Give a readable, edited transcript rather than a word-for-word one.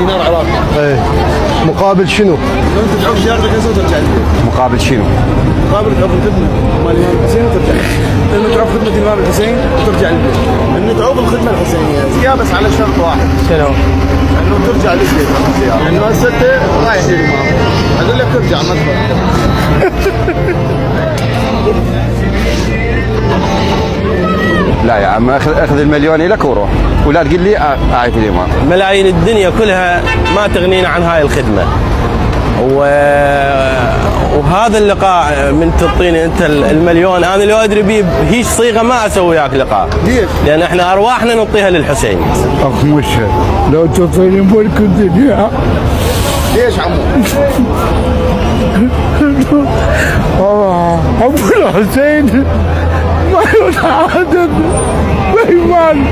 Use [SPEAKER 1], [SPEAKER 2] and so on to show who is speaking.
[SPEAKER 1] دينار عراقي.
[SPEAKER 2] ايه مقابل شنو؟
[SPEAKER 1] انت تعوف سيارتك هسه وترجع البيت.
[SPEAKER 2] مقابل شنو؟
[SPEAKER 1] مقابل تعوف الخدمه مال الامام الحسين وترجع البيت. انه تعوف خدمه الامام الحسين وترجع البيت. انه تعوف الخدمه الحسينيه زياده بس على شرط واحد.
[SPEAKER 2] شنو؟
[SPEAKER 1] انه ترجع للبيت بالسياره. انه هسه انت رايح للامام. اقول لك ترجع ما تفرق.
[SPEAKER 2] لا يا عم اخذ المليون لك وروح ولا تقول لي اعرف الامام.
[SPEAKER 3] ملايين الدنيا كلها ما تغنينا عن هاي الخدمة. وهذا اللقاء من تعطيني انت المليون، انا لو ادري بيه بهيج صيغه ما اسوي وياك لقاء.
[SPEAKER 1] ليش؟
[SPEAKER 3] لان احنا ارواحنا نعطيها للحسين.
[SPEAKER 4] اخ مشهد لو تعطيني ملك الدنيا.
[SPEAKER 1] ليش عمو؟
[SPEAKER 4] ابو الحسين ما ينعدد بإيمان.